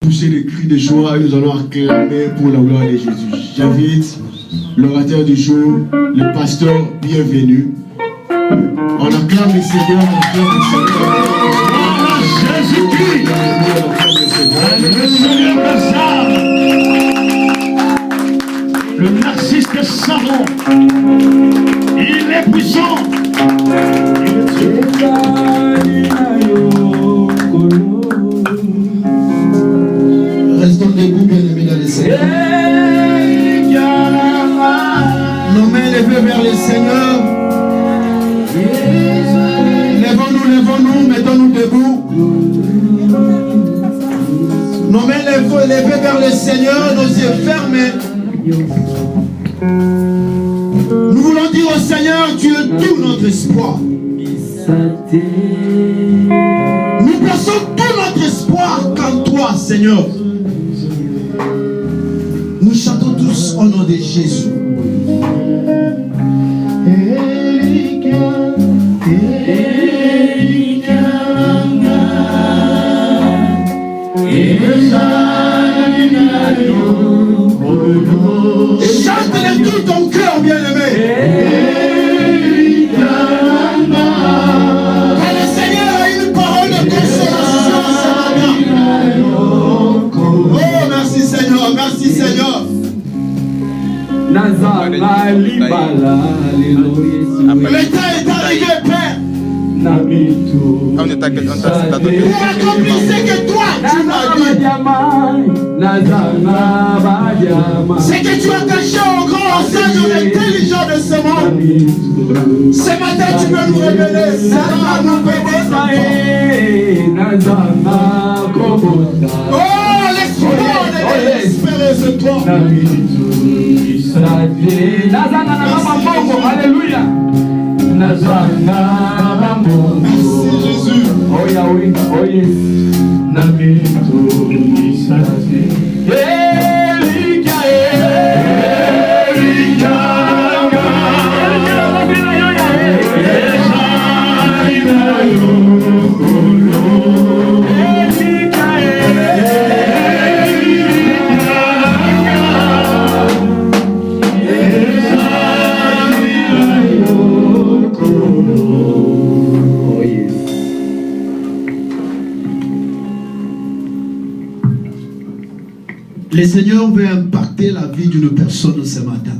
Pousser des cris de joie et nous allons acclamer pour la gloire de Jésus. J'invite l'orateur du jour, le pasteur, bienvenu. On acclame le Seigneur, on acclame le Seigneur. Voilà Jésus-Christ. Le Seigneur de le narcisse de Savon. Il est puissant. Restons debout, bien-aimés dans le Seigneur. Nos mains levées vers le Seigneur. Levons-nous, mettons-nous debout. Nos mains levées vers le Seigneur, nos yeux fermés. Nous voulons dire au Seigneur, tu es tout notre espoir. Nous plaçons tout notre espoir qu'en toi, Seigneur. Nous chantons tous au nom de Jésus. Chante de tout ton cœur, bien-aimé. Que le Seigneur a une parole de consolation ce matin. Oh, merci Seigneur, merci Seigneur. Le temps est arrivé, Père. Pour accomplir ce que toi tu m'as dit. Ce que tu as caché au grand enseignant intelligent de ce monde. Ce matin tu veux nous révéler. Ça va nous oh, l'espoir de l'espérer ce toi. Alléluia. Merci Jésus. Oh yes. Le Seigneur veut impacter la vie d'une personne ce matin.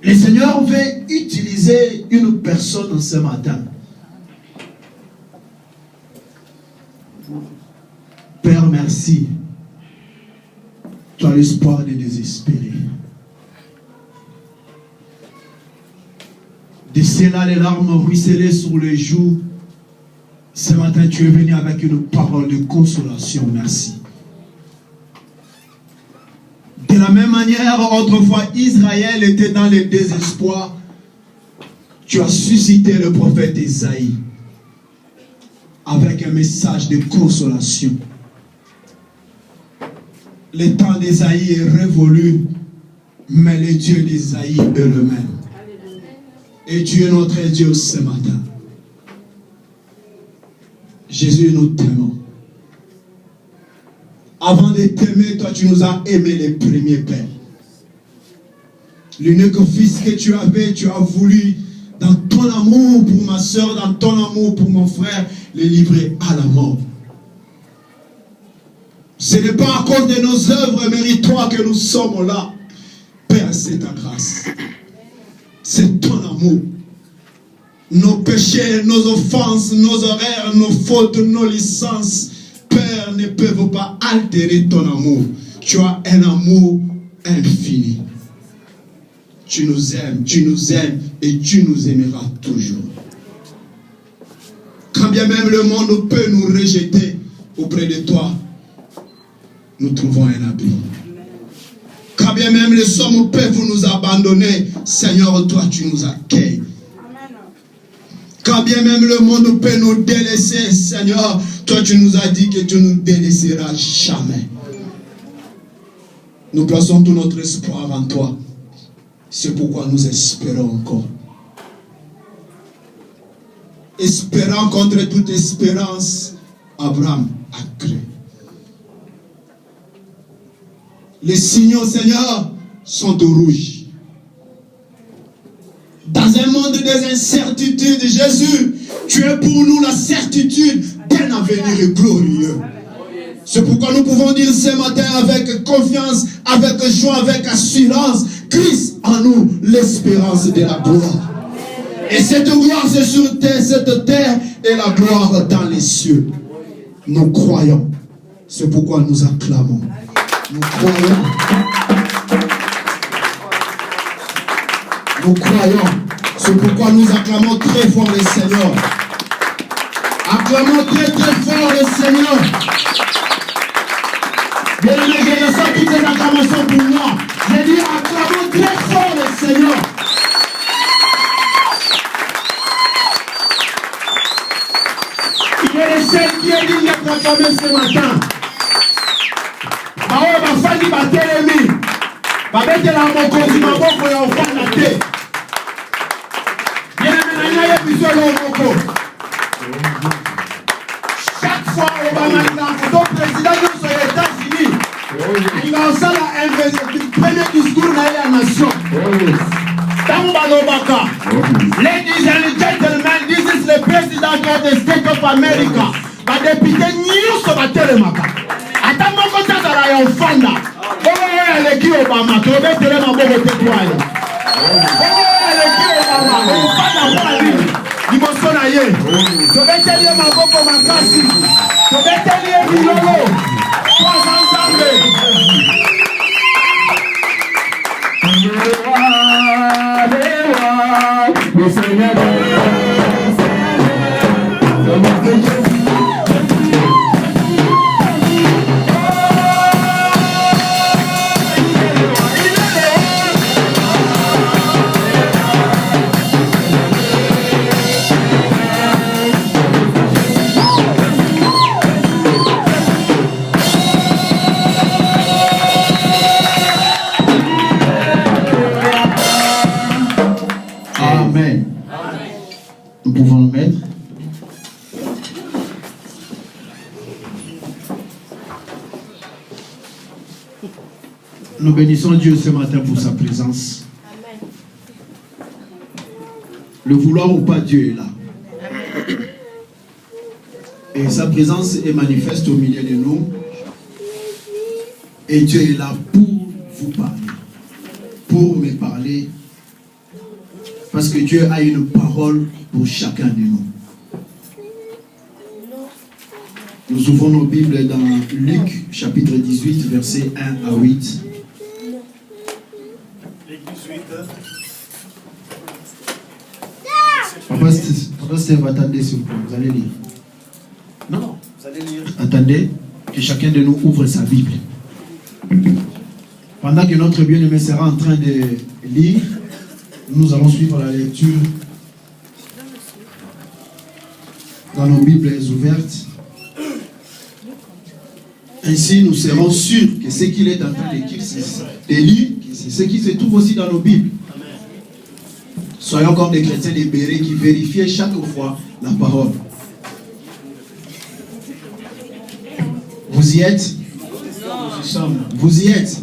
Le Seigneur veut utiliser une personne ce matin. Père, merci. Tu as l'espoir de désespérer. De cela, les larmes ruisselaient sur les joues. Ce matin, tu es venu avec une parole de consolation. Merci. De la même manière, autrefois, Israël était dans le désespoir. Tu as suscité le prophète Isaïe avec un message de consolation. Le temps d'Isaïe est révolu, mais le Dieu d'Isaïe est le même. Et tu es notre Dieu ce matin. Jésus, nous t'aimons. Avant de t'aimer, toi tu nous as aimé les premiers pères. L'unique fils que tu avais, tu as voulu, dans ton amour pour ma soeur, dans ton amour pour mon frère, les livrer à la mort. Ce n'est pas à cause de nos œuvres méritoires que nous sommes là. Père, c'est ta grâce. C'est ton amour. Nos péchés, nos offenses, nos horaires, nos fautes, nos licences, Père, ne peuvent pas altérer ton amour. Tu as un amour infini. Tu nous aimes et tu nous aimeras toujours. Quand bien même le monde peut nous rejeter, auprès de toi, nous trouvons un abri. Quand bien même les hommes peuvent nous abandonner, Seigneur, toi tu nous accueilles. Quand bien même le monde peut nous délaisser, Seigneur, toi tu nous as dit que tu ne nous délaisseras jamais. Nous plaçons tout notre espoir en toi. C'est pourquoi nous espérons encore. espérant contre toute espérance, Abraham a cru. Les signaux, Seigneur, sont au rouge. Dans un monde des incertitudes, Jésus, tu es pour nous la certitude d'un avenir glorieux. C'est pourquoi nous pouvons dire ce matin avec confiance, avec joie, avec assurance, Christ en nous, l'espérance de la gloire. Et cette gloire, c'est sur terre, cette terre et la gloire dans les cieux. Nous croyons. C'est pourquoi nous acclamons. Nous croyons. Nous croyons. C'est pourquoi nous acclamons très fort le Seigneur. Acclamons très très fort le Seigneur. Bien-aimés, je ressens toutes les acclamations pour moi. Je dis acclamons très fort le Seigneur. Il est le seul qui est digne d'être acclamé ce matin. Baoye bafandi batelemi. Babetela mokonzi maboko ya ofanda te. Bien-aimé, na biso lo moko. Chaque fois Obama est en photo président des États-Unis, il a aussi le premier discours de la nation. Ladies and gentlemen, this is the president of the state of America. Ma député nyonso batelemaka. Ata moko tazala ya ofanda. Oyo eleki Obama, tobetele maboko te twaye. Oyo eleki Obama, ofanda kwa nini? Liboso na ye. Tobetele maboko makasi. Tobetele bilolo. Kwa Nzambe. Le Seigneur Amen. Nous pouvons le mettre. Nous bénissons Dieu ce matin pour sa présence. Amen. Le vouloir ou pas, Dieu est là. Amen. Et sa présence est manifeste au milieu de nous. Et Dieu est là pour vous parler. Pour me parler. Parce que Dieu a une parole pour chacun de nous. Nous ouvrons nos Bibles dans Luc, chapitre 18, versets 1 à 8. Papa Steve, attendez s'il vous plaît, vous allez lire. Non, vous allez lire. Attendez que chacun de nous ouvre sa Bible. Pendant que notre bien-aimé sera en train de lire, nous allons suivre la lecture dans nos Bibles ouvertes. Ainsi, nous serons sûrs que ce qu'il est en train de lire, c'est ce qui se trouve aussi dans nos Bibles. Soyons comme des chrétiens libérés qui vérifient chaque fois la parole. Vous y êtes? Vous y êtes?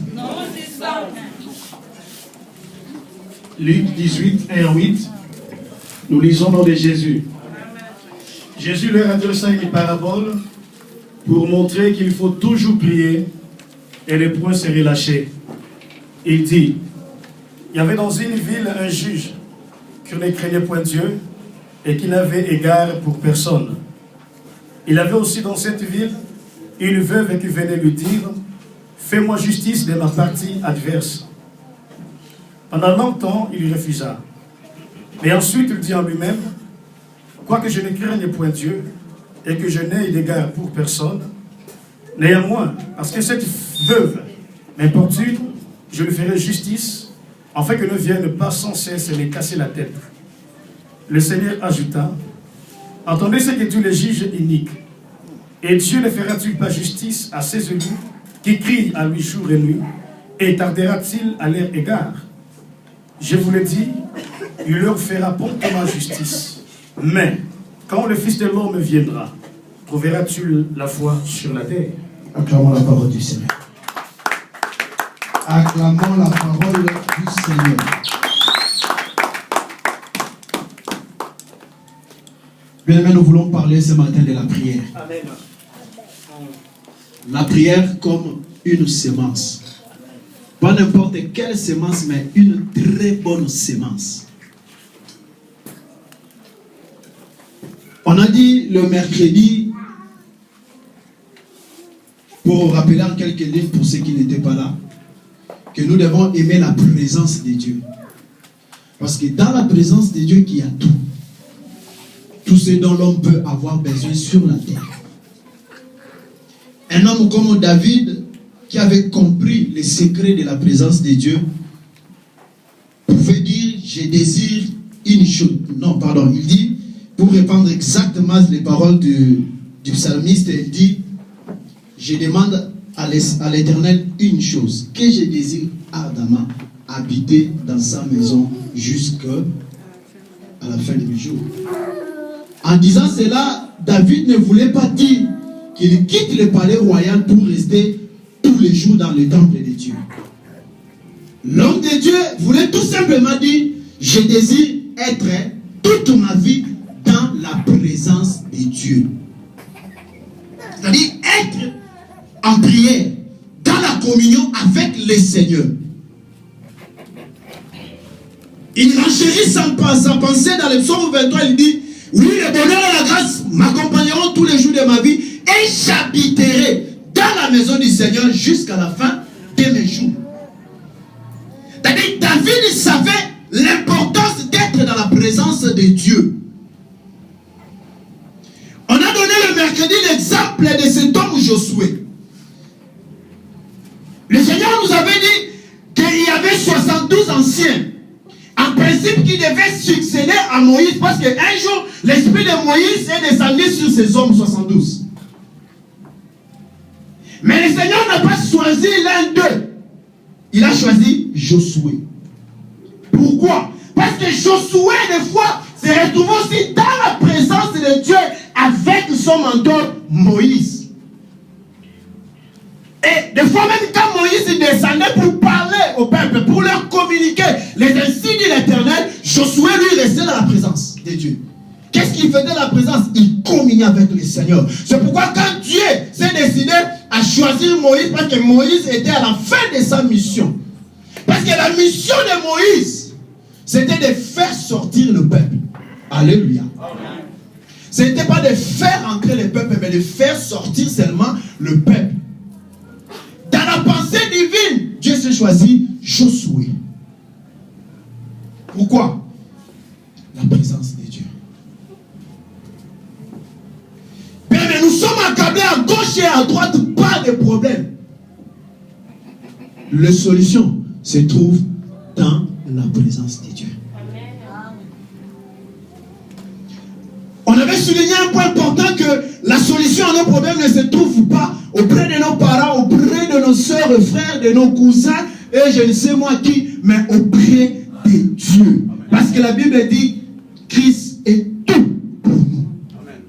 Luc 18, 1 à 8, nous lisons dans de Jésus. Jésus leur adressa une parabole pour montrer qu'il faut toujours prier et ne point se relâcher. Il dit, il y avait dans une ville un juge qui ne craignait point Dieu et qui n'avait égard pour personne. Il avait aussi dans cette ville une veuve qui venait lui dire, fais-moi justice de ma partie adverse. Pendant longtemps, il refusa. Mais ensuite, il dit en lui-même, quoique je ne craigne point Dieu et que je n'ai d'égard pour personne, néanmoins, parce que cette veuve m'importune, je lui ferai justice, afin que ne vienne pas sans cesse me casser la tête. Le Seigneur ajouta, entendez ce que tous les juges iniques, et Dieu ne fera-t-il pas justice à ces élus qui crient à lui jour et nuit, et tardera-t-il à leur égard? Je vous le dis, il leur fera promptement justice. Mais, Quand le Fils de l'homme viendra, trouveras-tu la foi sur la terre? Acclamons la parole du Seigneur. Acclamons la parole du Seigneur. Bien-aimés, nous voulons parler ce matin de la prière. Amen. La prière comme une semence. Pas n'importe quelle semence, mais une très bonne semence. On a dit le mercredi, pour rappeler en quelques lignes pour ceux qui n'étaient pas là, que nous devons aimer la présence de Dieu. Parce que dans la présence de Dieu, il y a tout. Tout ce dont l'homme peut avoir besoin sur la terre. Un homme comme David, qui avait compris les secrets de la présence de Dieu, pouvait dire, je désire une chose. Non, pardon, il dit, pour répandre exactement les paroles du psalmiste, il dit, je demande à l'Éternel une chose, que je désire ardemment habiter dans sa maison jusqu'à la fin du jour. En disant cela, David ne voulait pas dire qu'il quitte le palais royal pour rester tous les jours dans le temple de Dieu. L'homme de Dieu voulait tout simplement dire, je désire être toute ma vie dans la présence de Dieu. C'est-à-dire être en prière, dans la communion avec le Seigneur. Il renchérit sa pensée dans le psaume 23, il dit, oui, le bonheur et la grâce m'accompagneront tous les jours de ma vie et j'habiterai dans la maison du Seigneur jusqu'à la fin de mes jours. C'est-à-dire, David savait l'importance d'être dans la présence de Dieu. On a donné le mercredi l'exemple de cet homme Josué. Le Seigneur nous avait dit qu'il y avait 72 anciens. En principe, qui devaient succéder à Moïse, parce qu'un jour, l'esprit de Moïse est descendu sur ces hommes 72. Mais le Seigneur n'a pas choisi l'un d'eux. Il a choisi Josué. Pourquoi? Parce que Josué, des fois, se retrouve aussi dans la présence de Dieu avec son mentor Moïse. Et des fois, même quand Moïse descendait pour parler au peuple, pour leur communiquer les insignes de l'Éternel, Josué, lui, restait dans la présence de Dieu. Qu'est-ce qu'il faisait dans la présence? Il communiait avec le Seigneur. C'est pourquoi quand Dieu s'est décidé à choisir Moïse, parce que Moïse était à la fin de sa mission. Parce que la mission de Moïse, c'était de faire sortir le peuple. Alléluia. Ce n'était pas de faire entrer le peuple, mais de faire sortir seulement le peuple. Dans la pensée divine, Dieu s'est choisi Josué. Pourquoi? La présence de Dieu. Mais nous sommes accablés à gauche et à droite par des problèmes. La solution se trouve dans la présence de Dieu. On avait souligné un point important, que la solution à nos problèmes ne se trouve pas auprès de nos parents, auprès de nos soeurs et frères, de nos cousins, et je ne sais moi qui, mais auprès de Dieu. Parce que la Bible dit, Christ est tout pour nous. Amen.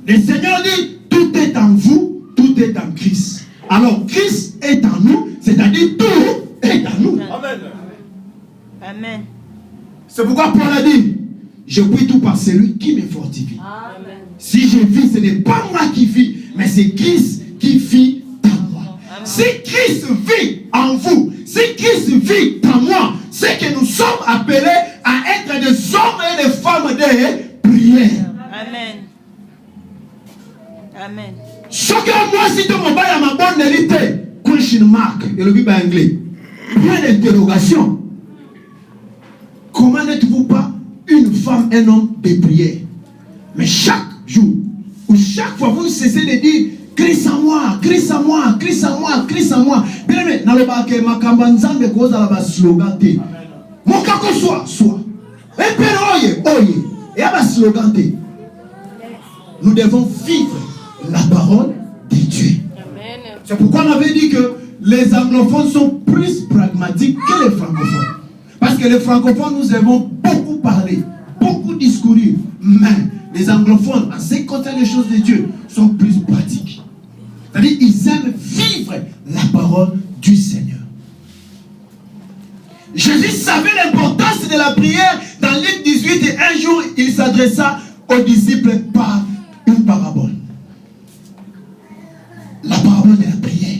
Le Seigneur dit, tout est en vous, tout est en Christ. Alors Christ est en nous, c'est-à-dire tout est en nous. Amen. Amen. C'est pourquoi Paul a dit, je puis tout par celui qui me fortifie. Amen. Si je vis, ce n'est pas moi qui vis, mais c'est Christ qui vit en moi. Amen. Si Christ vit en vous, si Christ vit en moi, c'est que nous sommes appelés à être des hommes et des femmes de prière. Amen. Amen. Chacun moi, si tu m'envoies à ma bonne élite, question mark, et le Bible anglais, point d'interrogation. Comment n'êtes-vous pas une femme, un homme de prière? Mais chaque jour, ou chaque fois, vous ne cessez de dire, Christ en moi, Christ en moi, Christ en moi, Christ en moi. Bien aimé, dans le bac, ma cambanzambe cause à la slogan. Mon kako soit. Et père, oye. Et à la slogan. Nous devons vivre la parole de Dieu. C'est pourquoi on avait dit que les anglophones sont plus pragmatiques que les francophones. Parce que les francophones, nous avons beaucoup parlé, beaucoup discouru. Mais les anglophones, en ce qui concerne les choses de Dieu, sont plus pratiques. C'est-à-dire ils aiment vivre la parole du Seigneur. Jésus savait l'importance de la prière. Dans Luc 18, et un jour, il s'adressa aux disciples par une parabole. La parabole de la prière.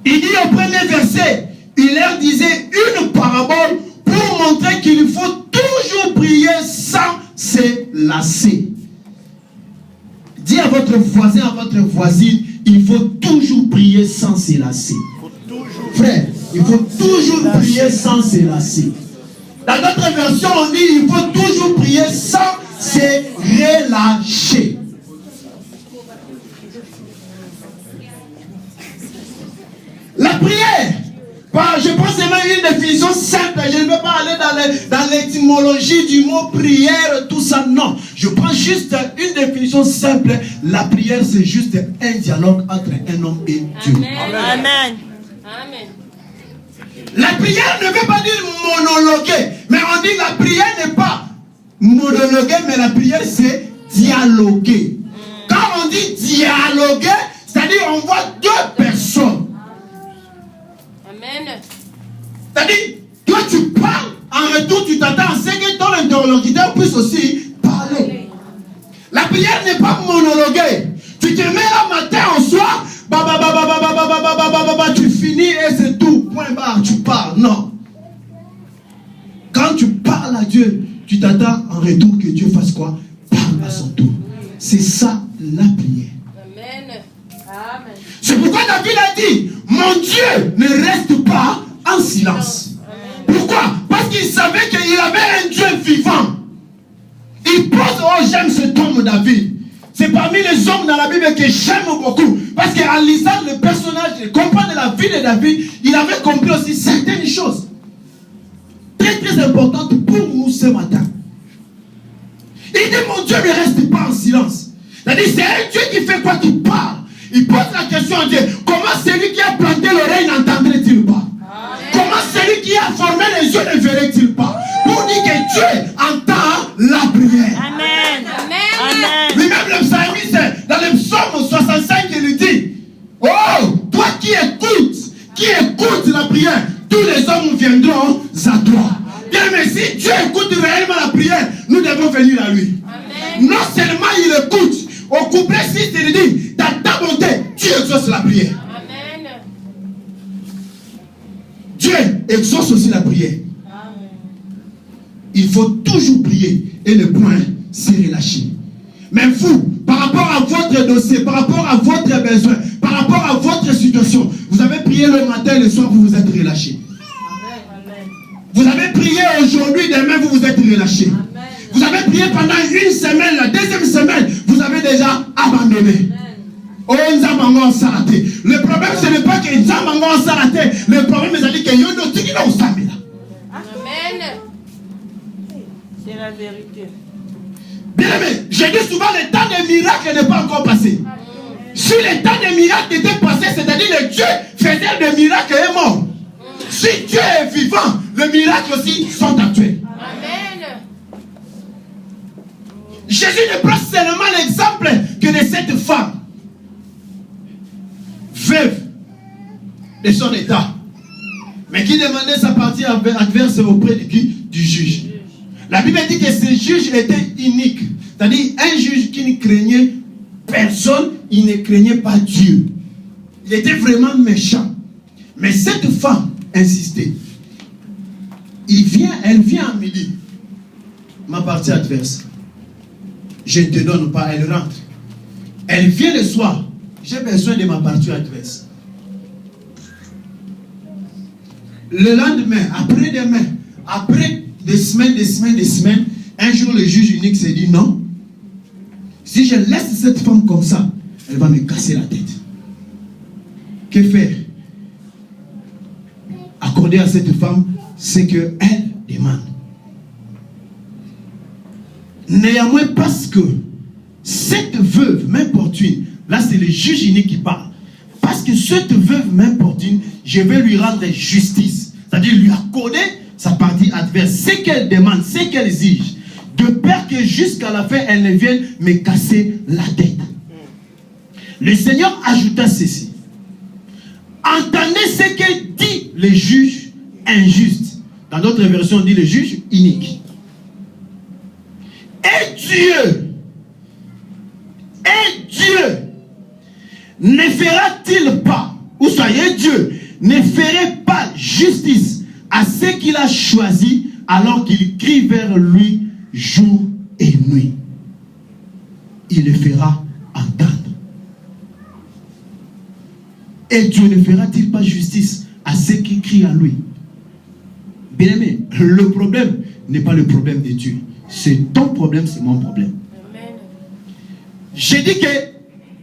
Il dit au premier verset, il leur disait une parabole pour montrer qu'il faut toujours prier sans se lasser. Dis à votre voisin, à votre voisine, il faut toujours prier sans se lasser. Frère, il faut toujours prier sans se lasser. Dans notre version, on dit il faut toujours prier sans se relâcher. La prière, je prends seulement une définition simple. Je ne vais pas aller dans l'étymologie du mot prière, tout ça, non. Je prends juste une définition simple. La prière, c'est juste un dialogue entre un homme et Dieu. Amen. Amen. La prière ne veut pas dire monologuer, mais on dit la prière n'est pas monologuer, mais la prière c'est dialoguer. Quand on dit dialoguer, c'est-à-dire on voit deux personnes. Amen. C'est-à-dire, toi tu parles, en retour tu t'attends à ce que ton interlocuteur puisse aussi parler. La prière n'est pas monologuer. Tu te mets là matin au soir, tu finis et c'est tout. Point barre, tu parles. Non. Quand tu parles à Dieu, tu t'attends en retour que Dieu fasse quoi? Parle à son tour. C'est ça la prière. Amen. Amen. C'est pourquoi David a dit, mon Dieu ne reste pas en silence. Pourquoi? Parce qu'il savait qu'il avait un Dieu vivant. Il pose, oh j'aime cet homme David. C'est parmi les hommes dans la Bible que j'aime beaucoup. Parce qu'en lisant le personnage, de comprendre la vie de David, il avait compris aussi certaines choses très très importantes pour nous ce matin. Il dit, mon Dieu ne reste pas en silence. C'est-à-dire, c'est un Dieu qui fait quoi? Qui parle. Il pose la question à Dieu, comment celui qui a planté l'oreille n'entendrait-il pas? Comment celui qui a formé les yeux ne verrait-il pas? Pour dire que Dieu entend la prière. Amen. Amen. Lui-même le psalmiste, dans le psaume 65, il dit, oh, toi qui écoutes la prière, tous les hommes viendront à toi. Bien, mais si Dieu écoute réellement la prière, nous devons venir à lui. Amen. Non seulement il écoute, au couplet 6, il dit, dans ta bonté, tu exauces la prière. Amen. Dieu exauce aussi la prière. Il faut toujours prier et ne point se relâcher. Mais vous, par rapport à votre dossier, par rapport à votre besoin, par rapport à votre situation, vous avez prié le matin et le soir, vous vous êtes relâché. Vous avez prié aujourd'hui, demain, vous vous êtes relâché. Vous avez prié pendant une semaine, la deuxième semaine, vous avez déjà abandonné. Oh, Nzamango s'arrêté. Le problème, ce n'est pas que Nzamango s'arrêté. Le problème, c'est que Yondo Tikino Samila. Amen. C'est la vérité. Bien aimé, je dis souvent le temps des miracles n'est pas encore passé. Si le temps des miracles était passé, c'est-à-dire le Dieu faisait des miracles et est mort. Si Dieu est vivant, les miracles aussi sont actuels. Amen. Jésus ne prend seulement l'exemple que de cette femme veuve de son état, mais qui demandait sa partie adverse auprès de qui? Du juge. La Bible dit que ce juge était unique, c'est-à-dire un juge qui ne craignait personne, il ne craignait pas Dieu. Il était vraiment méchant. Mais cette femme insistait. Elle vient à midi. Ma partie adverse. Je ne te donne pas, elle rentre. Elle vient le soir. J'ai besoin de ma partie adverse. Le lendemain, après-demain, après des semaines, un jour le juge unique s'est dit non. Si je laisse cette femme comme ça, elle va me casser la tête. Que faire? Accorder à cette femme ce qu'elle demande. Néanmoins, parce que cette veuve m'importune, là c'est le juge unique qui parle, parce que cette veuve m'importune, je vais lui rendre justice, c'est-à-dire lui accorder sa partie adverse, ce qu'elle demande, ce qu'elle exige. de peur que jusqu'à la fin, elle ne vienne me casser la tête. Le Seigneur ajouta ceci. Entendez ce que dit le juge injuste. Dans d'autres versions, on dit le juge inique. Et Dieu ne fera-t-il pas, ou soyez Dieu, ne ferait pas justice à ceux qu'il a choisis alors qu'il crie vers lui jour et nuit? Il le fera entendre. Et Dieu ne fera-t-il pas justice à ceux qui crient à lui? Bien-aimé, le problème n'est pas le problème de Dieu. C'est ton problème, c'est mon problème. Amen. J'ai dit que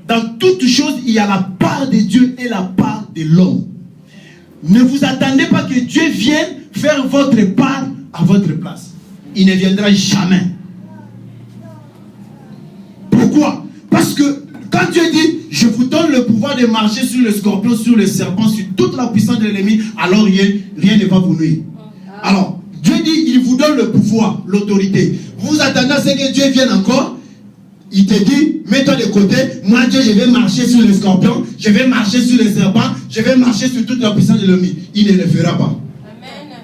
dans toutes choses, il y a la part de Dieu et la part de l'homme. Ne vous attendez pas que Dieu vienne faire votre part à votre place. Il ne viendra jamais. Pourquoi? Parce que quand Dieu dit, je vous donne le pouvoir de marcher sur le scorpion, sur le serpent, sur toute la puissance de l'ennemi, alors rien ne va vous nuire. Alors, Dieu dit, il vous donne le pouvoir, l'autorité. Vous attendez à ce que Dieu vienne encore. Il te dit, mets-toi de côté. Moi, Dieu, je vais marcher sur les scorpions, je vais marcher sur les serpents, je vais marcher sur toute la puissance de l'ennemi. Il ne le fera pas. Amen.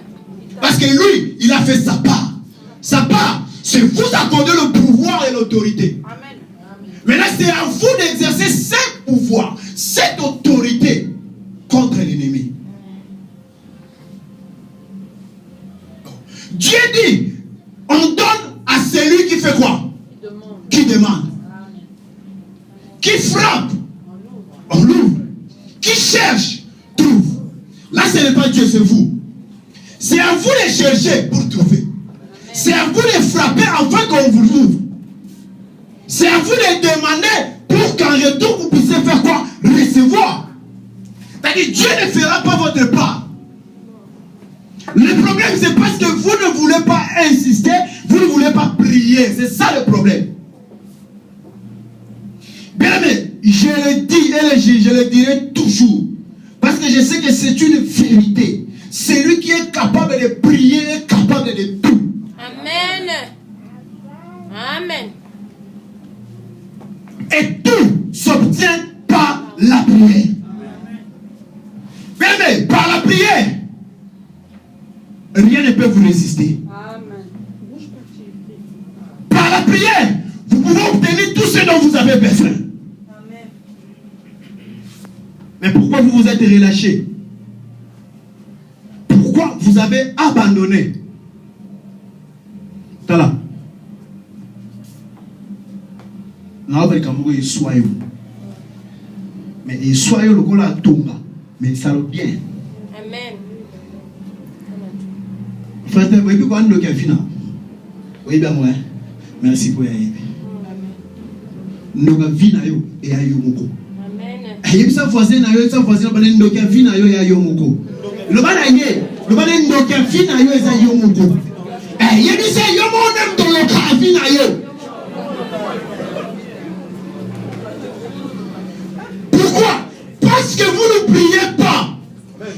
Parce que lui, il a fait sa part. Sa part, c'est vous accorder le pouvoir et l'autorité. Amen. Maintenant, c'est à vous d'exercer ce pouvoir, cette autorité contre l'ennemi. Dieu dit, on donne à celui qui fait quoi? Qui demande. Qui frappe, on l'ouvre. Qui cherche, trouve. Là, ce n'est pas Dieu, c'est vous. C'est à vous de chercher pour trouver. C'est à vous de frapper afin qu'on vous ouvre. C'est à vous de demander pour qu'en retour vous puissiez faire quoi? Recevoir. C'est-à-dire, Dieu ne fera pas votre part. Le problème, c'est parce que vous ne voulez pas insister, vous ne voulez pas prier. C'est ça le problème. Bien aimé, je le dis et je le dirai toujours. Parce que je sais que c'est une vérité. Celui qui est capable de prier est capable de tout. Amen. Amen. Et tout s'obtient par la prière. Bien aimé, par la prière, rien ne peut vous résister. Amen. Par la prière, vous pouvez obtenir tout ce dont vous avez besoin. Amen. Mais pourquoi vous vous êtes relâché? Pourquoi vous avez abandonné? Tala. Mais soyez le cola tomba. Mais ça le bien. Amen. Frère, vous voyez quoi nous qui fina? Oui bien moi. Merci pour y aller. Nous avons vu na yo et ayo moko. Amen. Et ça voisin na yo, ça voisin ba ndo qui vu na yo et ayo moko. Le ba na ye, le ba ndo qui vu na yo et ayo moko. Eh, il dit c'est yo mo nem to le ka vu na yo. Pourquoi? Parce que vous ne priez pas.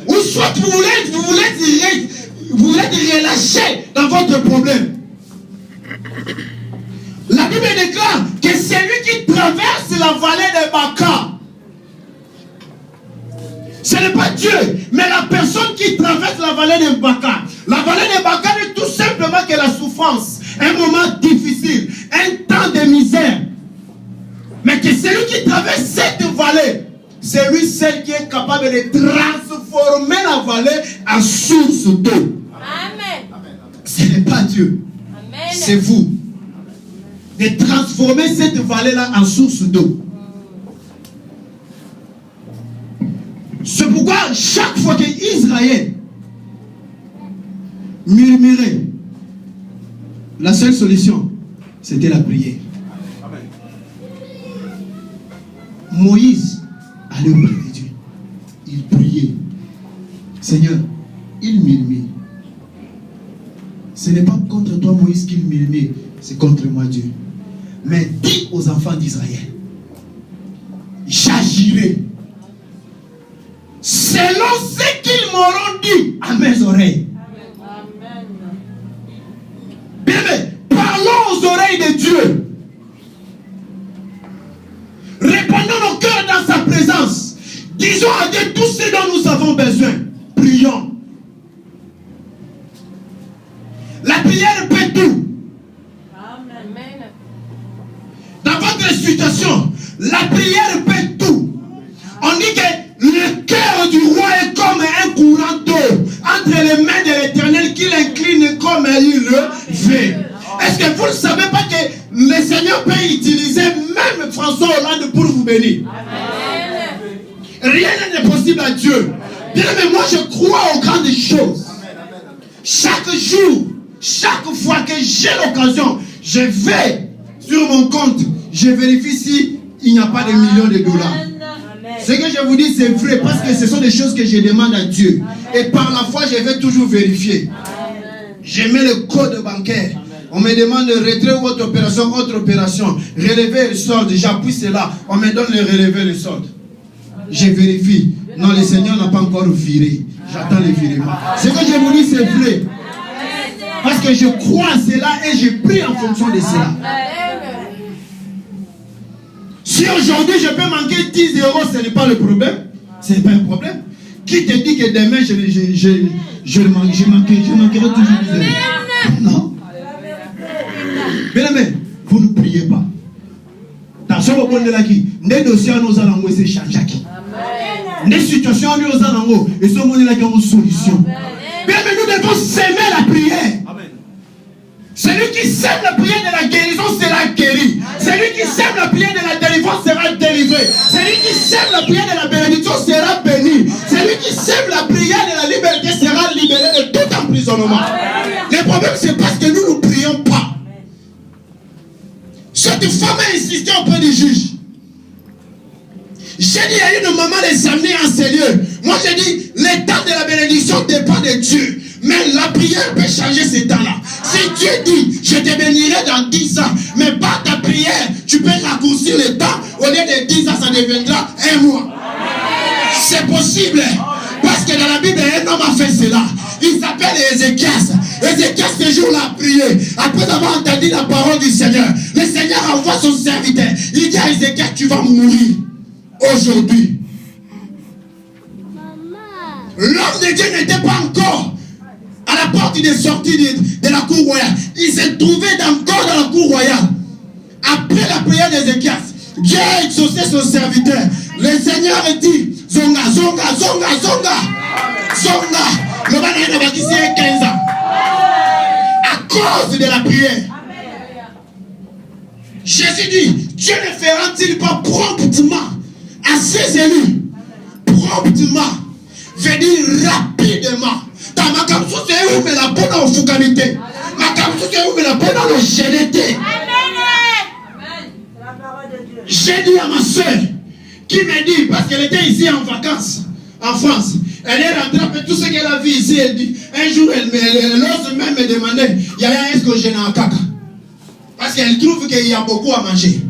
Ou soit vous voulez être relâché dans votre problème. La Bible déclare que c'est lui qui traverse la vallée de Baca. Ce n'est pas Dieu, mais la personne qui traverse la vallée de Baca. La vallée de Baca n'est tout simplement que la souffrance, un moment difficile, un temps de misère. Mais que celui qui traverse cette vallée, c'est lui seul qui est capable de transformer la vallée en source d'eau. Amen. Ce n'est pas Dieu. C'est vous. De transformer cette vallée-là en source d'eau. C'est pourquoi chaque fois que Israël murmurait, la seule solution, c'était la prière. Amen. Moïse allait auprès de Dieu. Il priait. Seigneur, il murmure. Ce n'est pas contre toi, Moïse, qu'il murmure, c'est contre moi, Dieu. Mais dis aux enfants d'Israël, j'agirai selon ce qu'ils m'auront dit à mes oreilles. Amen. Bien, parlons Disons à Dieu tout ce dont nous avons besoin. Prions. La prière peut tout. Amen. Dans votre situation, la prière peut tout. On dit que le cœur du roi est comme un courant d'eau entre les mains de l'Éternel qu'il incline comme il le fait. Est-ce que vous ne savez pas que le Seigneur peut utiliser même François Hollande pour vous bénir? Rien n'est possible à Dieu. Bien, mais moi je crois aux grandes choses. Chaque jour, chaque fois que j'ai l'occasion, je vais sur mon compte, je vérifie si il n'y a pas de millions de dollars. Ce que je vous dis, c'est vrai parce que ce sont des choses que je demande à Dieu. Et par la foi, je vais toujours vérifier. Je mets le code bancaire. On me demande de retrait ou autre opération, relever le solde. J'appuie cela. On me donne le relever le solde. Je vérifie. Non, le Seigneur n'a pas encore viré. J'attends le virement. Ce que je vous dis, c'est vrai. Parce que je crois à cela et je prie en fonction de cela. Si aujourd'hui je peux manquer 10 €, ce n'est pas le problème. Ce n'est pas un problème. Qui te dit que demain je manquerai toujours 10 €? Non. Mais vous ne priez pas. Attention au bon de la qui. Les dossiers nous allons se changer. Les situations nous allons et ce monde là qui ont une solution. Mais nous devons s'aimer la prière. Celui qui sème la prière de la guérison sera guéri. Celui qui sème la prière de la délivrance sera délivré. Celui qui sème la prière de la bénédiction sera béni. Celui qui sème la prière de la liberté sera libéré de tout emprisonnement. Le problème c'est parce que nous ne prions pas. Cette femme a insisté auprès du juge. J'ai dit à une maman de s'amener en ces lieux. Moi j'ai dit, le temps de la bénédiction dépend de Dieu. Mais la prière peut changer ces temps-là. Si Dieu dit, je te bénirai dans 10 ans, mais par ta prière, tu peux raccourcir le temps. Au lieu de 10 ans, ça deviendra 1 mois. C'est possible. Parce que dans la Bible, un homme a fait cela. Il s'appelle Ézéchias. Ézéchias, ce jour-là, a prié. Après avoir entendu la parole du Seigneur, le Seigneur envoie son serviteur. Il dit à Ézéchias, tu vas mourir aujourd'hui. L'homme de Dieu n'était pas encore à la porte de sortie de la cour royale. Il s'est trouvé encore dans la cour royale. Après la prière d'Ézéchias, Dieu a exaucé son serviteur. Le Seigneur a dit, Zonga, Zonga, Zonga, Zonga, Zonga. Le banane va ici 15 ans. À cause de la prière. Jésus dit, Dieu ne fera-t-il pas promptement à ses élus? Promptement. Veut dire rapidement. Ta makamsu c'est où mais la bonne en focalité. Makamsu c'est où mais la bonne en génété. J'ai dit à ma soeur qui me dit, parce qu'elle était ici en vacances en France, elle est rentrée après tout ce qu'elle a vu ici. Elle dit, un jour elle ose même me demander, Yaya, est-ce que je n'ai un caca? Parce qu'elle trouve qu'il y a beaucoup à manger.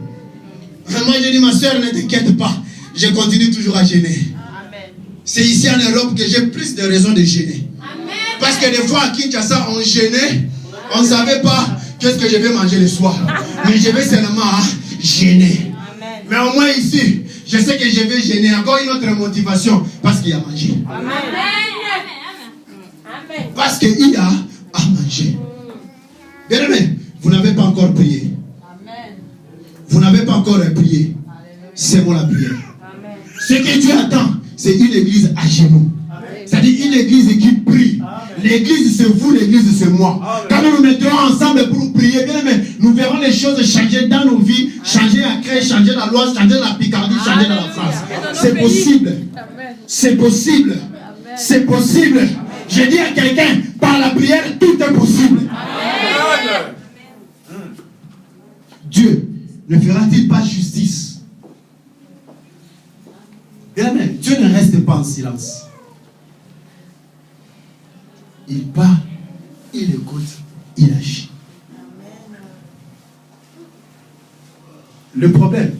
Moi j'ai dit, ma soeur, ne t'inquiète pas, je continue toujours à gêner. C'est ici en Europe que j'ai plus de raisons de gêner. Parce que des fois à Kinshasa on gênait, on ne savait pas qu'est-ce que je vais manger le soir. Mais je vais seulement gêner. Mais au moins ici, je sais que je vais gêner. Encore une autre motivation, parce qu'il y a à manger. Parce qu'il y a à manger. Bien aimé, vous n'avez pas encore prié. Vous n'avez pas encore prié. C'est moi la prière. Ce que Dieu attend, c'est une église à genoux. C'est-à-dire une église qui prie. L'église c'est vous, l'église c'est moi. Quand nous nous mettrons ensemble pour prier, bien aimé, nous verrons les choses changer dans nos vies, changer à Crèche, changer dans l'Ouest, changer dans la Picardie, changer dans la France. C'est possible. C'est possible. C'est possible. Je dis à quelqu'un, par la prière, tout est possible. Dieu ne fera-t-il pas justice? Bien aimé, Dieu ne reste pas en silence. Il part, il écoute, il agit. Le problème,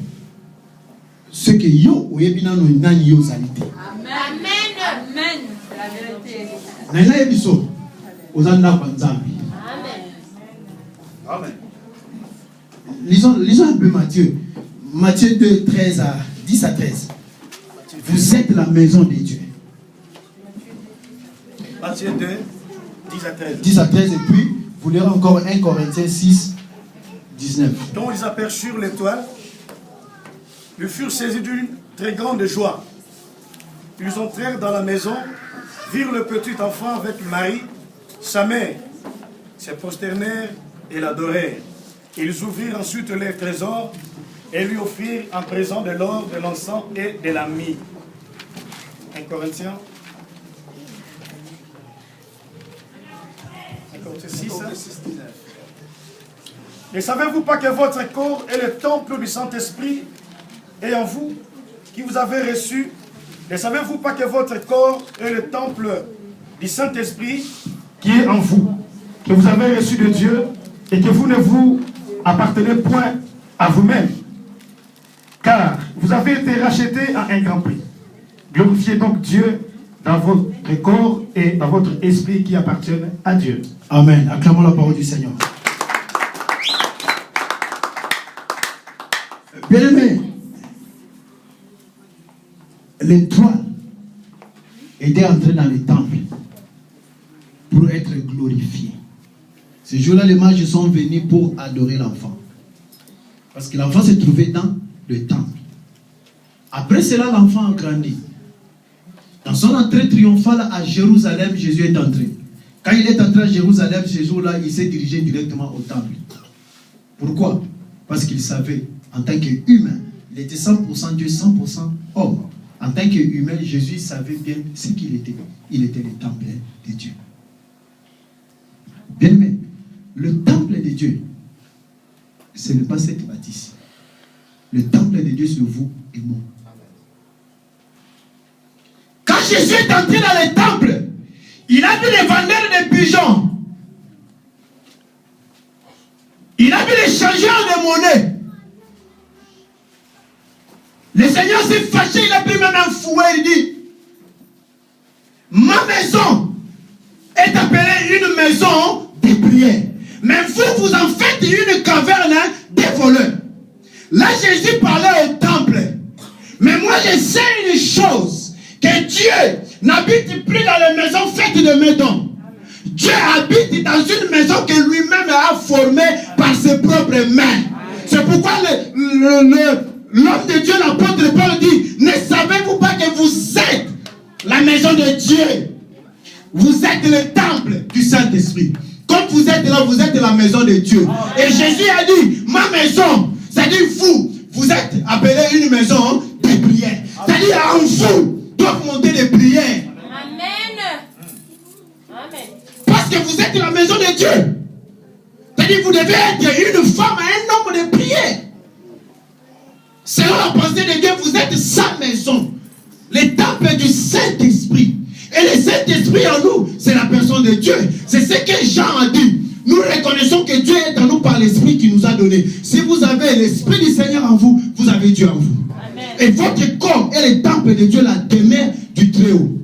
c'est que yo, oyebina no nani yo salite. Amen. Amen. La vérité. Nana ebiso, ozanda kwa Nzambi. Amen. Lisons un peu Matthieu. Matthieu 2, 10 à 13. Vous êtes la maison de Dieu. Matthieu 2, 10 à 13. 10 à 13 et puis vous lirez encore 1 Corinthiens 6, 19. Dont ils aperçurent l'étoile, ils furent saisis d'une très grande joie. Ils entrèrent dans la maison, virent le petit enfant avec Marie, sa mère, se prosternèrent et l'adorèrent. Ils ouvrirent ensuite leurs trésors et lui offrirent en présent de l'or, de l'encens et de la myrrhe. 1 Corinthiens 6. Ne savez-vous pas que votre corps est le temple du Saint-Esprit et en vous, qui vous avez reçu? Ne savez-vous pas que votre corps est le temple du Saint-Esprit qui est en vous, que vous avez reçu de Dieu et que vous ne vous appartenez point à vous-même, car vous avez été rachetés à un grand prix. Glorifiez donc Dieu dans votre corps et dans votre esprit qui appartiennent à Dieu. Amen. Acclamons la parole du Seigneur. Bien-aimés, l'étoile était entrée dans le temple pour être glorifiée. Ce jour-là, les mages sont venus pour adorer l'enfant. Parce que l'enfant se trouvait dans le temple. Après cela, l'enfant a grandi. Dans son entrée triomphale à Jérusalem, Jésus est entré. Quand il est entré à Jérusalem, ce jour-là, il s'est dirigé directement au temple. Pourquoi? Parce qu'il savait, en tant qu'humain, il était 100% Dieu, 100% homme. En tant qu'humain, Jésus savait bien ce qu'il était. Il était le temple de Dieu. Bien aimé, le temple de Dieu, ce n'est pas cette bâtisse. Le temple de Dieu, c'est vous et moi. Quand Jésus est entré dans le temple, il a vu les vendeurs de pigeons. Il a vu les changeurs de monnaie. Le Seigneur s'est fâché, il a pris même un fouet, il dit, ma maison est appelée une maison de prière. Mais vous, vous en faites une caverne des voleurs. Là, Jésus parlait au temple. Mais moi, je sais une chose, que Dieu n'habite plus dans les maisons faites de maisons. Dieu habite dans une maison que lui-même a formée par ses propres mains. C'est pourquoi l'homme de Dieu, l'apôtre Paul dit, ne savez-vous pas que vous êtes la maison de Dieu? Vous êtes le temple du Saint-Esprit. Quand vous êtes là, vous êtes la maison de Dieu. Et Jésus a dit, ma maison, c'est-à-dire vous êtes appelé une maison de prière. C'est-à-dire en vous doivent monter des prières. Amen. Amen. Parce que vous êtes la maison de Dieu. C'est-à-dire vous devez être une femme et un homme de prière. Selon la pensée de Dieu, vous êtes sa maison. Le temple du Saint-Esprit. Et le Saint-Esprit en nous, c'est la personne de Dieu. C'est ce que Jean a dit. Nous reconnaissons que Dieu est en nous par l'Esprit qu'il nous a donné. Si vous avez l'Esprit du Seigneur en vous, vous avez Dieu en vous. Amen. Et votre corps est le temple de Dieu, la demeure du Très-Haut.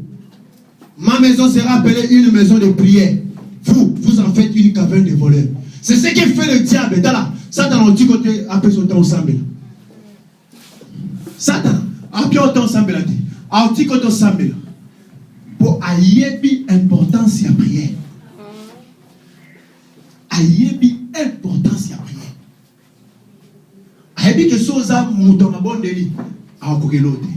Ma maison sera appelée une maison de prière. Vous en faites une caverne de voleurs. C'est ce que fait le diable. Satan a dit côté après son temps ensemble. Satan a dit autant ensemble. A dit côté ensemble. Pour ayebi importance à prière. Ayebi importance à prière. Ayebi que soza mouton na bon deli a kokelote.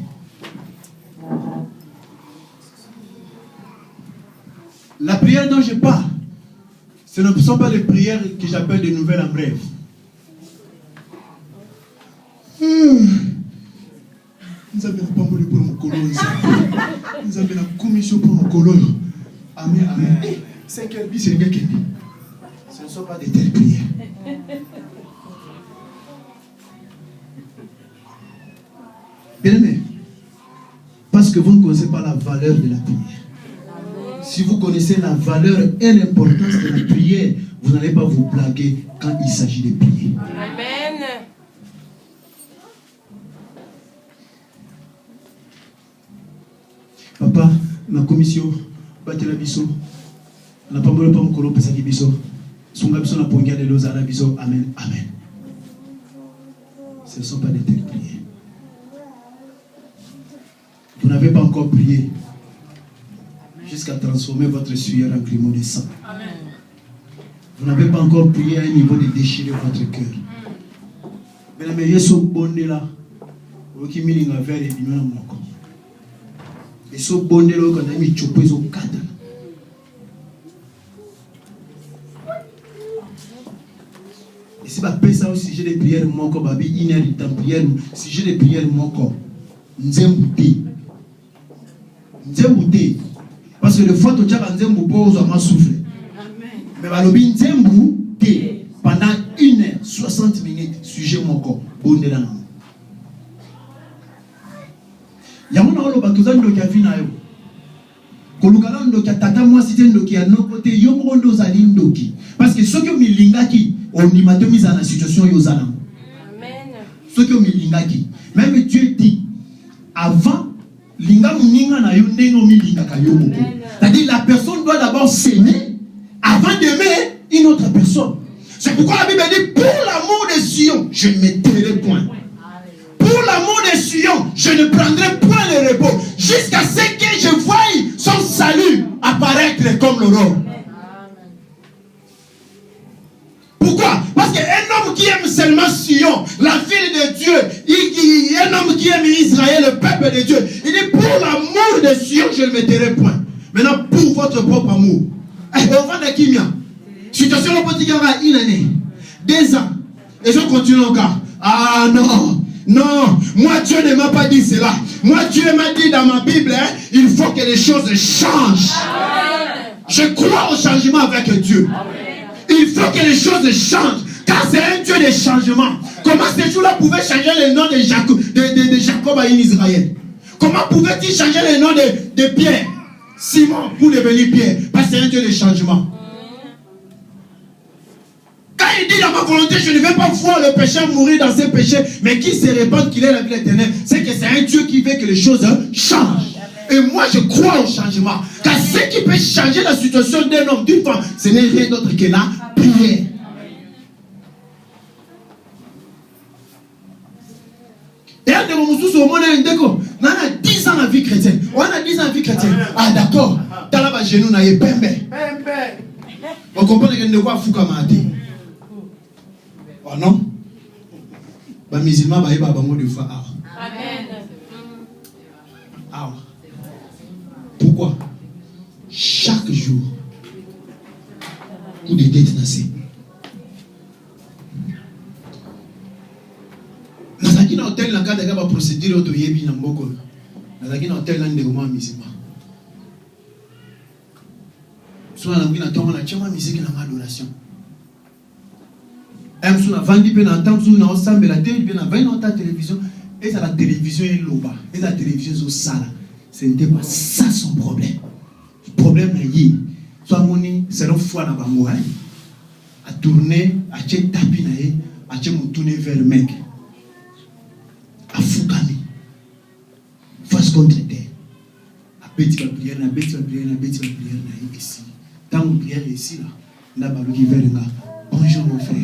La prière dont je parle, ce ne sont pas les prières que j'appelle de nouvelles en bref. Nous avons pas mouru pour mon colon. Nous avons la commission pour mon colon. Amen, amen. C'est quel bis, c'est le gars qui dit. Ce ne sont pas de telles prières. Bien aimé, parce que vous ne connaissez pas la valeur de la prière. Si vous connaissez la valeur et l'importance de la prière, vous n'allez pas vous blaguer quand il s'agit de prier. Amen. Papa, ma commission, batela biso, na pamolo pa mukolo pesa ki biso, sunga biso na pongia de lozala biso, amen, amen. Ce ne sont pas des telles prières. encore prié jusqu'à transformer votre sueur en grumeaux de sang. Amen. Vous n'avez pas encore prié à un niveau de déchirer votre cœur. Mais Yesu bonde là, qui m'a dit vers les bimons mon corps. Et ce bonde là, quand on a mis chopé au cadre. Et si vous faites ça au sujet des prières, mon corps, babi une heure de temps prière, sujet des prières, mon corps, nzembouté. Parce que le fois où tu as nzembou pose à ma souffle. Mais balobi nzembouté pendant 1h60 minutes, sujet mon corps, bonne là. Yamuna olo batuza ndoki afina yo. Kolukala ndoki atata moi cité ndoki à nos côtés yo mondo zali ndoki. Parce que ceux qui milingaki on dit ma mise en situation yozana. Amen. Ceux qui milingaki même Dieu dit avant linga muninga na yo ndengo milinga ka yo moko. C'est-à-dire la personne doit d'abord s'aimer avant d'aimer une autre personne. C'est pourquoi la Bible dit pour l'amour de Sion, je ne me tairai point. Pour l'amour de Sion, je ne prendrai point le repos jusqu'à ce que je voie son salut apparaître comme l'aurore. Pourquoi? Parce qu'un homme qui aime seulement Sion, la ville de Dieu, un homme qui aime Israël, le peuple de Dieu, il dit pour l'amour de Sion, je ne me tairai point. Maintenant, pour votre propre amour, on va de Kimia. Situation au petit gars, une année, 2 ans, et je continue encore. Ah non, non, moi Dieu ne m'a pas dit cela. Moi Dieu m'a dit dans ma Bible, hein, il faut que les choses changent. Amen. Je crois au changement avec Dieu. Amen. Il faut que les choses changent, car c'est un Dieu de changement. Comment ces jours-là pouvaient changer le nom de Jacob à Israël? Comment pouvait-il changer le nom de Pierre, Simon, pour devenir Pierre? Parce que c'est un Dieu de changement. Quand il dit dans ma volonté, je ne vais pas voir le pécheur mourir dans ses péchés, mais qui se répand qu'il est la vie éternelle, c'est que c'est un Dieu qui veut que les choses changent. Et moi, je crois au changement. Car ce qui peut changer la situation d'un homme, d'une femme, ce n'est rien d'autre que la prière. Et un de mon sous au monde, on a 10 ans la vie chrétienne. On a 10 ans la vie chrétienne. Ah, d'accord. Dans la genou, on a eu pembe. On comprend que ne voit fou comme un thé. Oh non? Les musulmans, ils vont avoir des fois. Amen. Ah. Pourquoi? Chaque jour, coup de tête nassé. Nazaki na hôtel na kada ba procédure auto yebi na mboko. Nazaki na hôtel na ndeko musulman. Soit na ngina tonga na chama musique na adoration. Aime sous la vandi pe na entendre sous na ensemble la télé bien na 20 ans ta télévision et ça la télévision est loba et la télévision zo sala. Ce n'était pas ça son problème. Le problème est que soit moni c'est une fois na bangoa à tourner à che tapi na ye à che mo tourner vers le mec à foukami face contre terre à petit la prière na petit la prière na ici tant que prière ici là na baloki vers nga bonjour mon frère.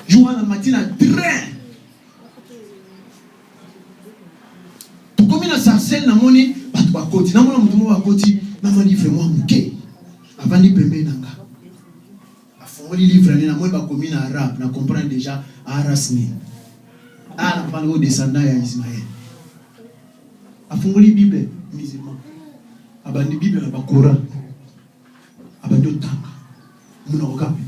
Joua la matinée à train. Tout comme il a sarcelle, na moni, batu bakoti, na mona mutumo bakoti, na moni vraiment muke. Avant de pembe nanga. A fond li livre na moni bakomi na arabe, na comprendre déjà arasni. Ah na parle au descendant ya Ismaël. A fond li Bible musulman. Abandi Bible na bakora. Abandi tanga. Muna okapi.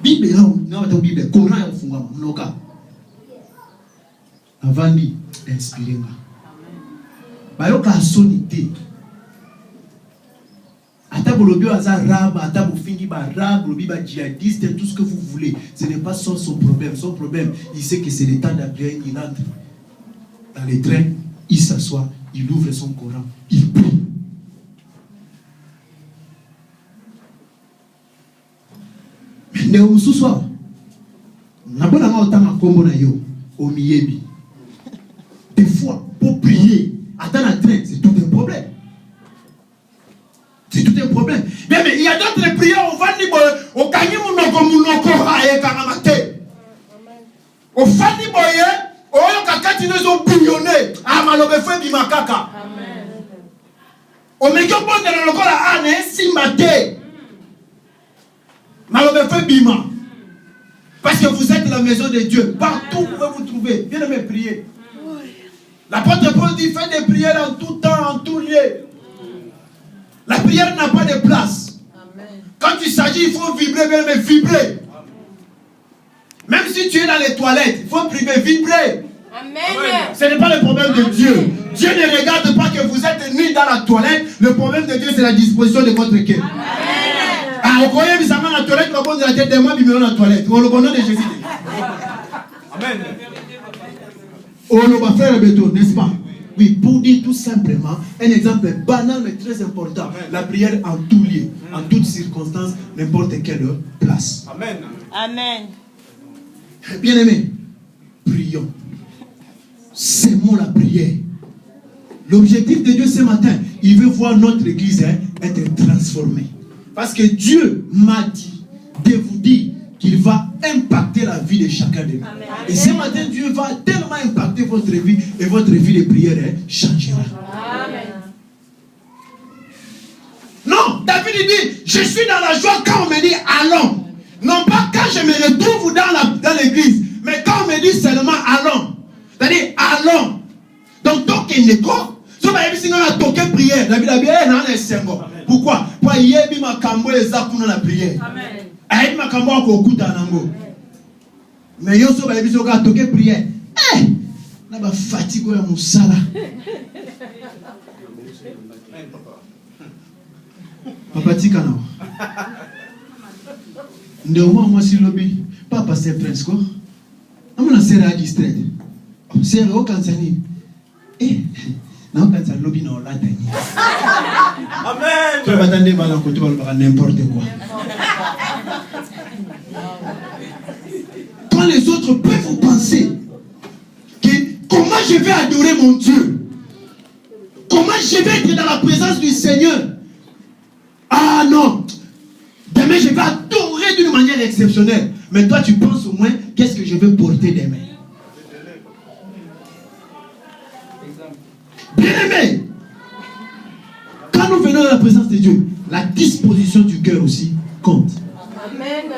Bible yao na watu Bible Coran ya kufungwa mnoka avandi inspiré nga bayoka sonité ata bolobi azarabe ata bofingi ba arabe bolobi ba djihadiste tout ce que vous voulez, ce n'est pas son problème. Son problème, il sait que c'est le temps d'après, il entre dans les trains, il s'assoit, il ouvre son Coran, il prie. Mais ce soir, des fois, pour prier, attendre un train, c'est tout un problème. C'est tout un problème. Mais il y a d'autres prières, on va dire, au Kanye Mounoko, Aye Karamate. Au Fani Boye, au Kakati nous ont bouillonné, à Malobefe Bimakaka. Au Mekopon de l'Okola Ane, Simate. Malobefe Bima. Parce que vous êtes la maison de Dieu. Partout où vous pouvez vous trouver. Bien aimé, prier. L'apôtre Paul dit, faites des prières en tout temps, en tout lieu. La prière n'a pas de place. Amen. Quand il s'agit, il faut vibrer, mais vibrer. Même si tu es dans les toilettes, il faut vibrer. Amen. Ce n'est pas le problème de Dieu. Dieu ne regarde pas que vous êtes nus dans la toilette. Le problème de Dieu, c'est la disposition de votre cœur. Ah, on connaît bizarrement la toilette, on pose la tête de moi, dans la toilette. On le connaît de Jésus. Amen. On le va faire le béton, n'est-ce pas? Oui, pour dire tout simplement, un exemple banal mais très important. Amen. La prière en tout lieu, en toutes circonstances, n'importe quelle place. Amen. Amen. Bien aimé, prions. Sémons la prière. L'objectif de Dieu ce matin, il veut voir notre église être transformée. Parce que Dieu m'a dit de vous dire qu'il va impacter la vie de chacun de nous. Amen. Et ce matin, Dieu va tellement impacter votre vie et votre vie de prière changera. Amen. Non, David dit, je suis dans la joie quand on me dit allons. Non pas quand je me retrouve dans l'église, mais quand on me dit seulement allons. C'est-à-dire allons. Donc, tant qu'il n'est pas, si on a toqué prière, David a dit, pourquoi? Pour y aller, ma cambo et zakuna la prière. Amen. Aïe, ma cambo a kokuta nango. Mais yo so ba biso ka toqué prière. Na ba fatigue ya musala. Papa tika na. Ndio moi si lobby, papa c'est prince quoi. Amuna sera distrait. C'est au Kansani. Non, quand ça lobby non là tani. Amen. Tu vas attendre balan côté balan n'importe quoi. Quand les autres peuvent vous penser que comment je vais adorer mon Dieu, comment je vais être dans la présence du Seigneur. Ah non, demain je vais adorer d'une manière exceptionnelle. Mais toi tu penses au moins qu'est-ce que je vais porter demain. Bien-aimé, quand nous venons dans la présence de Dieu, la disposition du cœur aussi compte. Amen.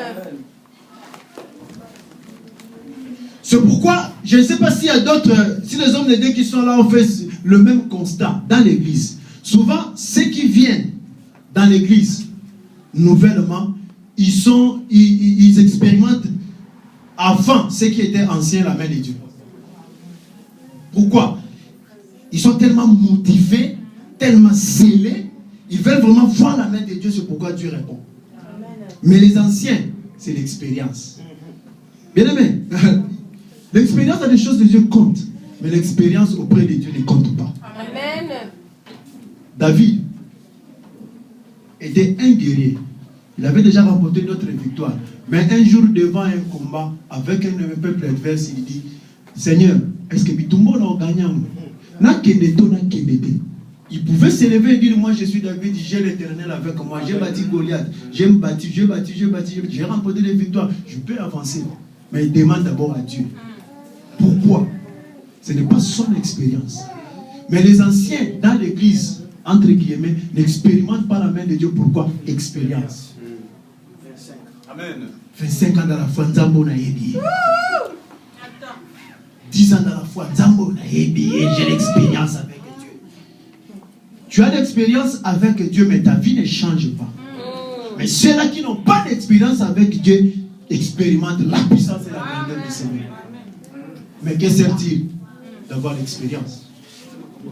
C'est pourquoi, je ne sais pas s'il y a d'autres, si les hommes de Dieu qui sont là ont fait le même constat dans l'église. Souvent, ceux qui viennent dans l'église, nouvellement, ils expérimentent avant ce qui était ancien la main de Dieu. Pourquoi? Ils sont tellement motivés, tellement zélés, ils veulent vraiment voir la main de Dieu, c'est pourquoi Dieu répond. Amen. Mais les anciens, c'est l'expérience. Bien aimé, l'expérience dans les choses de Dieu compte, mais l'expérience auprès de Dieu ne compte pas. Amen. David était un guerrier. Il avait déjà remporté notre victoire. Mais un jour, devant un combat avec un peuple adverse, il dit, Seigneur, est-ce que Bitumbo n'a gagné? Il pouvait s'élever et dire, moi je suis David, j'ai l'Éternel avec moi, j'ai bâti Goliath, j'ai remporté des victoires, je peux avancer. Mais il demande d'abord à Dieu. Pourquoi? Ce n'est pas son expérience. Mais les anciens dans l'église, entre guillemets, n'expérimentent pas la main de Dieu. Pourquoi? Expérience. 25. Amen. 25 ans dans la foi, Nzambo na yebi. 10 ans dans la foi, Nzambo na yebi. J'ai l'expérience avec Dieu. Tu as l'expérience avec Dieu, mais ta vie ne change pas. Mais ceux-là qui n'ont pas d'expérience avec Dieu expérimentent la puissance et la grandeur du Seigneur. Mais que sert-il d'avoir l'expérience?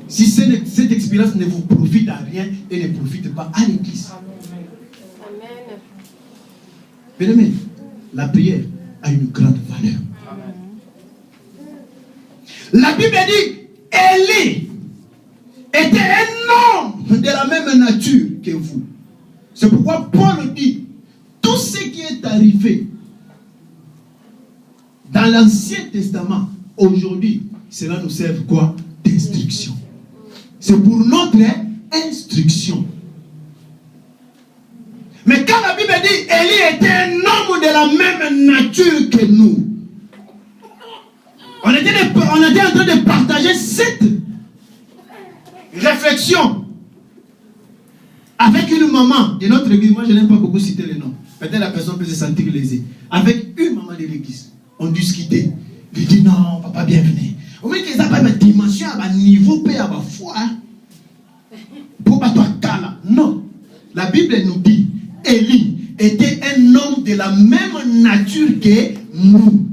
Si cette expérience ne vous profite à rien et ne profite pas à l'église. Amen. Bien aimé, la prière a une grande valeur. Amen. La Bible dit, Élie était un homme de la même nature que vous. C'est pourquoi Paul dit, tout ce qui est arrivé dans l'Ancien Testament, aujourd'hui, cela nous sert quoi? D'instruction. C'est pour notre instruction. Quand la Bible dit Élie était un homme de la même nature que nous, on était en train de partager cette réflexion avec une maman de notre église. Moi, je n'aime pas beaucoup citer les noms. Peut-être la personne peut se sentir lésée. Avec une maman de l'église, on discutait. Il dit non, papa, bienvenue. Au moins qu'ils n'ont pas une dimension, un niveau, à la foi. Pour pas toi, cala. Non. La Bible nous dit Élie était un homme de la même nature que nous.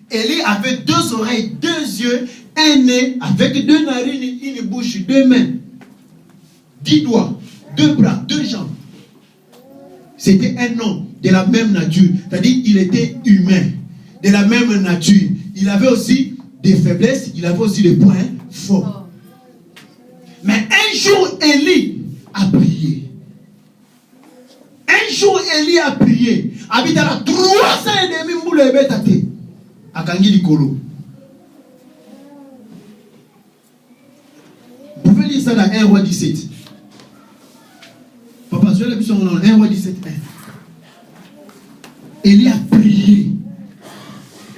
Élie avait 2 oreilles, 2 yeux, un nez, avec 2 narines, une bouche, 2 mains, 10 doigts, 2 bras, 2 jambes. C'était un homme de la même nature. C'est-à-dire qu'il était humain, de la même nature. Il avait aussi des faiblesses, il avait aussi des points forts. Mais un jour, Élie a prié. Un jour, Élie a prié. Habite à la 3 ans et demi, moule bétate. À Kangi Likolo. Vous pouvez lire ça dans 1 roi 17. Papa, je l'ai vu sur 1 roi 17. Élie a prié.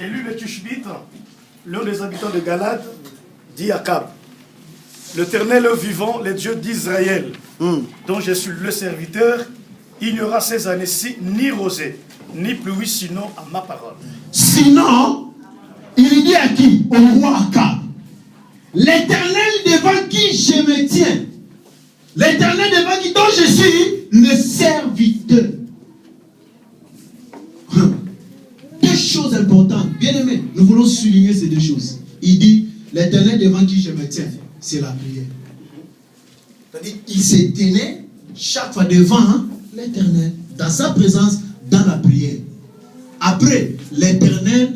Élu le Tishbite, l'un des habitants de Galade, dit à Akab, l'Éternel vivant, les dieux d'Israël, dont je suis le serviteur, il n'y aura ces années-ci ni rosée, ni pluie, sinon à ma parole. Sinon, il dit à qui? Au roi Akab. L'Éternel devant qui je me tiens. L'Éternel devant qui dont je suis le serviteur. 2 choses importantes. Bien aimé, nous voulons souligner ces 2 choses. Il dit, l'Éternel devant qui je me tiens, c'est la prière. C'est-à-dire, il se tenait chaque fois devant l'Éternel, dans sa présence, dans la prière. Après, l'Éternel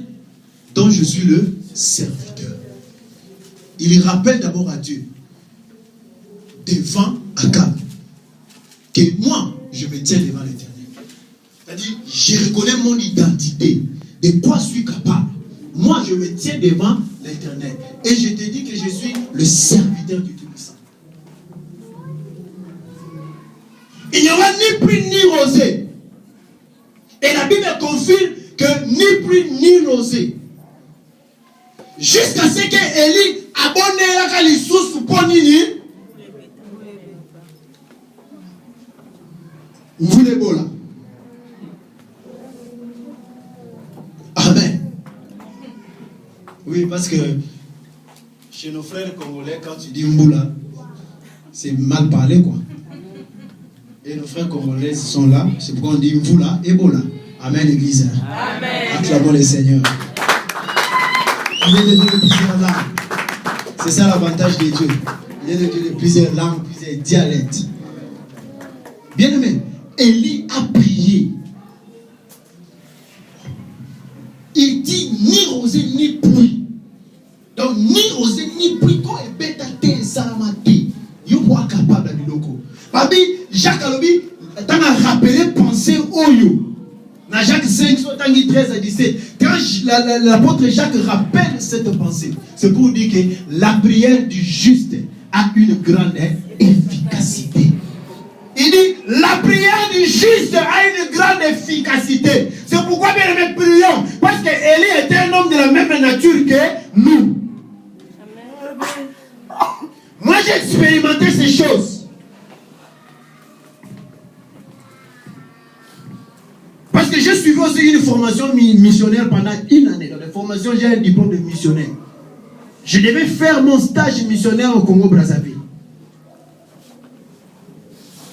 dont je suis le serviteur. Il rappelle d'abord à Dieu, devant Akab, que moi, je me tiens devant l'Éternel. C'est-à-dire, je reconnais mon identité, de quoi je suis capable. Moi, je me tiens devant l'Éternel. Et je te dis que je suis le serviteur du Tout-Puissant. Il n'y aura ni pluie ni rosée. Et la Bible confirme que ni pluie ni rosée. Jusqu'à ce que Élie abonne la source pour Nini. Vous les beaux là. Amen. Oui, parce que chez nos frères congolais, quand tu dis Mboula, c'est mal parlé quoi. Et nos frères congolais sont là, c'est pourquoi on dit Mboula et Bola. Amen, l'église. Amen. Acclamons le Seigneur. Il est de Dieu de plusieurs langues. C'est ça l'avantage de Dieu. Il est de Dieu de plusieurs langues, plusieurs dialectes. Bien aimé, Élie a prié. Il dit ni rosée ni pluie. Donc ni rosée ni pluie. Quand il bête à terre, ça m'a dit. Il faut être capable de l'oko. Babi, Jacques Alobi, t'as rappelé penser au yo. Dans Jacques 5, 13 à 17, quand l'apôtre Jacques rappelle cette pensée, c'est pour dire que la prière du juste a une grande efficacité. Il dit, la prière du juste a une grande efficacité. C'est pourquoi bien nous prions. Parce qu'Élie était un homme de la même nature que nous. Moi j'ai expérimenté ces choses. Parce que j'ai suivi aussi une formation missionnaire pendant 1 année. Dans la formation, j'ai un diplôme de missionnaire. Je devais faire mon stage missionnaire au Congo-Brazzaville.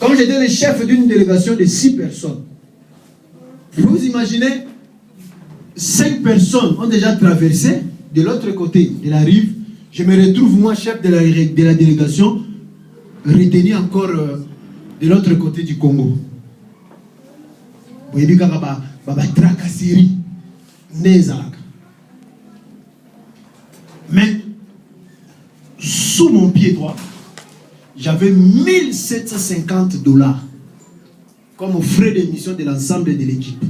Comme j'étais le chef d'une délégation de 6 personnes. Vous imaginez, 5 personnes ont déjà traversé de l'autre côté de la rive. Je me retrouve, moi, chef de la délégation, retenu encore de l'autre côté du Congo. Vous voyez, tracasserie, mais sous mon pied droit, j'avais $1750 comme frais d'émission de l'ensemble de l'équipe.